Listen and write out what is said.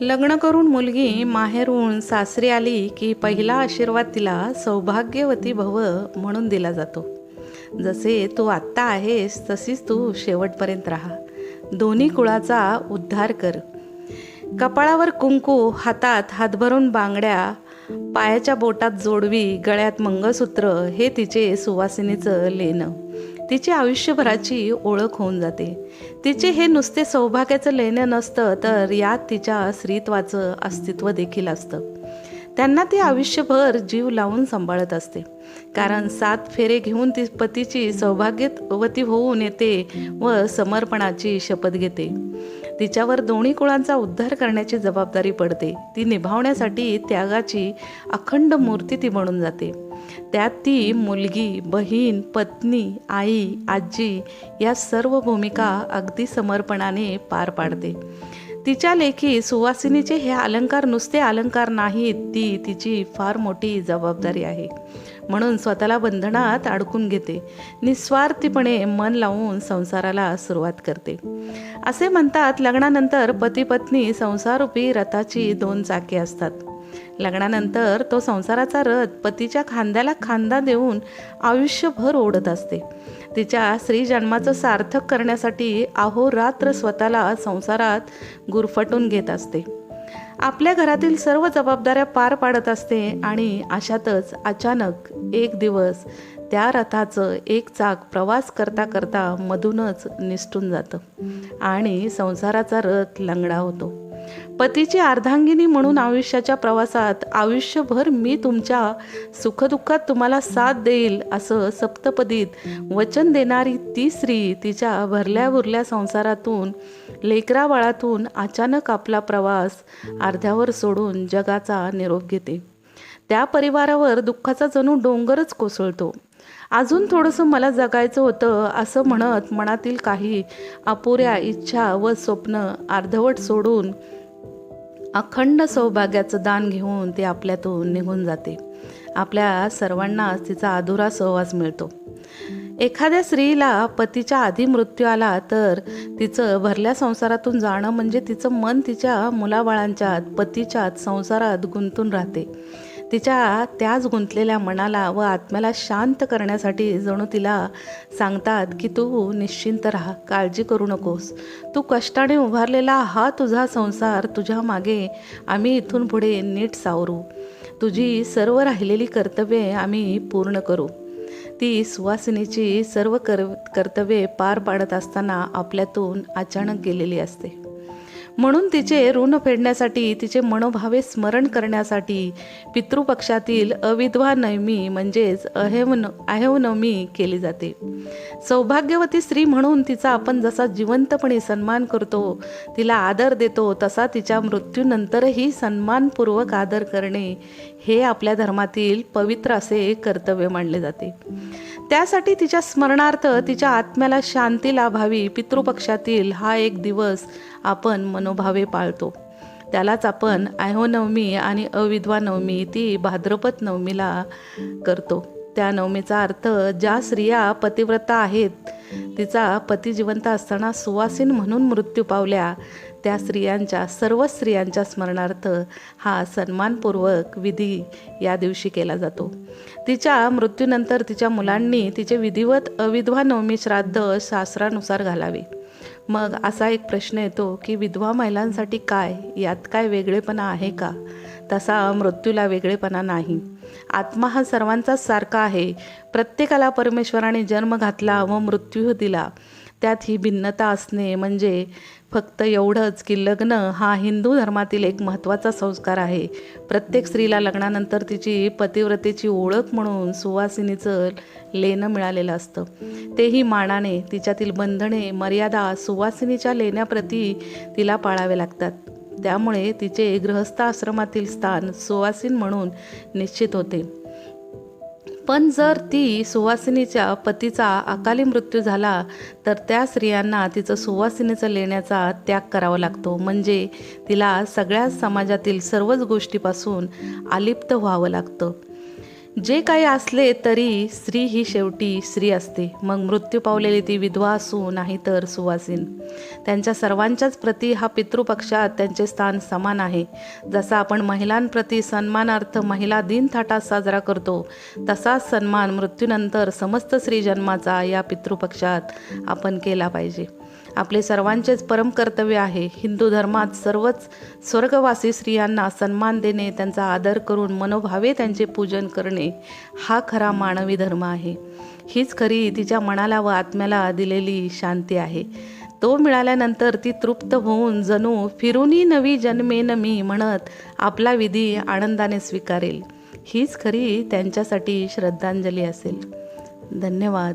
लग्न करून मुलगी माहेरून सासरी आली की पहिला आशीर्वाद तिला सौभाग्यवती भव म्हणून दिला जातो. जसे तू आत्ता आहेस तशीच तू शेवटपर्यंत राहा. दोन्ही कुळाचा उद्धार कर. कपाळावर कुंकू, हातात हातभरून बांगड्या, पायाच्या बोटात जोडवी, गळ्यात मंगळसूत्र हे तिचे सुवासिनीचं लेणं. तिची आयुष्यभराची ओळख होऊन जाते. तिचे हे नुसते सौभाग्याचं लेणं नसतं, तर यात तिच्या स्त्रीत्वाचं अस्तित्व देखील असतं. त्यांना ती आयुष्यभर जीव लावून सांभाळत असते. कारण 7 फेरे घेऊन ती पतीची सौभाग्यवती होऊन येते व समर्पणाची शपथ घेते. तिच्यावर दोन्ही कुळांचा उद्धार करण्याची जबाबदारी पडते. ती निभावण्यासाठी त्यागाची अखंड मूर्ती ती बनून जाते. त्यात ती मुलगी, बहीण, पत्नी, आई, आजी या सर्व भूमिका अगदी समर्पणाने पार पाडते. तिच्या लेखी सुवासिनीचे हे अलंकार नुसते अलंकार नाहीत, ती तिची फार मोठी जबाबदारी आहे. म्हणून स्वतःला बंधनात अडकून घेते. निस्वार्थीपणे मन लावून संसाराला सुरुवात करते. असे म्हणतात, लग्नानंतर पती पत्नी संसाररूपी रथाची 2 चाके असतात. लग्नानंतर तो संसाराचा रथ पतीच्या खांद्याला खांदा देऊन आयुष्यभर ओढत असते. तिच्या स्त्रीजन्माचं सार्थक करण्यासाठी अहोरात्र स्वतःला संसारात गुरफटून घेत असते. आपल्या घरातील सर्व जबाबदाऱ्या पार पाडत असते आणि अशातच अचानक एक दिवस त्या रथाचं एक चाक प्रवास करता करता मधूनच निसटून जातं आणि संसाराचा रथ लंगडा होतो. पतीची अर्धांगिनी म्हणून आयुष्याच्या प्रवासात आयुष्यभर मी तुमच्या सुखदुःखात तुम्हाला साथ देईल असं सप्तपदीत वचन देणारी ती स्त्री तिच्या भरल्या संसारातून, लेकराबाळातून अचानक आपला प्रवास अर्ध्यावर सोडून जगाचा निरोप घेते. त्या परिवारावर दुःखाचा जणू डोंगरच कोसळतो. अजून थोडंसं मला जगायचं होतं असं म्हणत मनातील काही अपुऱ्या इच्छा व स्वप्न अर्धवट सोडून अखंड सौभाग्याचं दान घेऊन ती आपल्यातून निघून जाते. आपल्या सर्वांनाच तिचा अधुरा सहवास मिळतो. एखाद्या स्त्रीला पतीच्या आधी मृत्यू आला तर तिचं भरल्या संसारातून जाणं म्हणजे तिचं मन तिच्या मुलाबाळांच्यात, पतीच्यात संसारात गुंतून राहते. तिच्या त्याच गुंतलेल्या मनाला व आत्म्याला शांत करण्यासाठी जणू तिला सांगतात की तू निश्चिंत राहा, काळजी करू नकोस. तू कष्टाने उभारलेला हा तुझा संसार, तुझ्या मागे आम्ही इथून पुढे नीट सावरू. तुझी सर्व राहिलेली कर्तव्ये आम्ही पूर्ण करू. ती सुवासिनीची सर्व कर्तव्ये पार पाडत असताना आपल्यातून अचानक गेलेली असते. म्हणून तिचे ऋण फेडण्यासाठी, तिचे मनोभावे स्मरण करण्यासाठी पितृपक्षातील अविधवा नवमी म्हणजेच अहेवनवमी केली जाते. सौभाग्यवती स्त्री म्हणून तिचा आपण जसा जिवंतपणे सन्मान करतो, तिला आदर देतो, तसा तिच्या मृत्यूनंतरही सन्मानपूर्वक आदर करणे हे आपल्या धर्मातील पवित्र असे कर्तव्य मानले जाते. त्यासाठी तिच्या स्मरणार्थ, तिच्या आत्म्याला शांती लाभावी पितृपक्षातील हा एक दिवस आपण मनोभावे पाळतो. त्यालाच आपण अहोनवमी आणि अविधवा नवमी ती भाद्रपद नवमीला करतो. त्या नवमीचा अर्थ, ज्या स्त्रिया पतिव्रता आहेत, तिचा पती जिवंत असताना सुवासिन म्हणून मृत्यू पावल्या, त्या सर्व स्त्रियांच्या स्मरणार्थ हा सन्मानपूर्वक विधी या दिवशी केला जातो. तिच्या मृत्यूनंतर तिच्या मुलांनी तिचे विधिवत अविधवा नवमी श्राद्ध शास्त्रानुसार घालावे. मग असा एक प्रश्न येतो की विधवा महिलांसाठी काय, यात काय वेगळेपणा आहे का? तसा मृत्यूला वेगळेपणा नाही. आत्मा हा सर्वांचाच सारखा आहे. प्रत्येकाला परमेश्वराने जन्म घातला व मृत्यू दिला. त्यात ही भिन्नता असणे म्हणजे फक्त एवढंच की लग्न हा हिंदू धर्मातील एक महत्त्वाचा संस्कार आहे. प्रत्येक स्त्रीला लग्नानंतर तिची पतिव्रतेची ओळख म्हणून सुवासिनीचं लेणं मिळालेलं असतं. तेही मानाने. तिच्यातील बंधने, मर्यादा सुवासिनीच्या लेण्याप्रती तिला पाळावे लागतात. त्यामुळे तिचे गृहस्थाश्रमातील स्थान सुवासिन म्हणून निश्चित होते. पण जर ती सुवासिनीच्या पतीचा अकाली मृत्यू झाला तर त्या स्त्रियांना तिचं सुवासिनीचं लेण्याचा त्याग करावा लागतो. म्हणजे तिला सगळ्या समाजातील सर्वच गोष्टीपासून अलिप्त व्हावं लागतं. जे काही असले तरी स्त्री ही शेवटी स्त्री असते, मग मृत्यू पावलेली ती विधवा असू नाही तर सुवासीन. त्यांच्या सर्वांच्याच प्रती हा पितृपक्षात त्यांचे स्थान समान आहे. जसा आपण महिलांप्रती सन्मानार्थ महिला दिन थाटात साजरा करतो, तसाच सन्मान मृत्यूनंतर समस्त स्त्री जन्माचा या पितृपक्षात आपण केला पाहिजे. आपले सर्वांचेच परम कर्तव्य आहे. हिंदू धर्मात सर्वच स्वर्गवासी स्त्रियांना सन्मान देणे, त्यांचा आदर करून मनोभावे त्यांचे पूजन करणे हा खरा मानवी धर्म आहे. हीच खरी तिच्या मनाला व आत्म्याला दिलेली शांती आहे. तो मिळाल्यानंतर ती तृप्त होऊन जणू फिरूनी नवी जन्मेन मी म्हणत आपला विधी आनंदाने स्वीकारेल. हीच खरी त्यांच्यासाठी श्रद्धांजली असेल. धन्यवाद.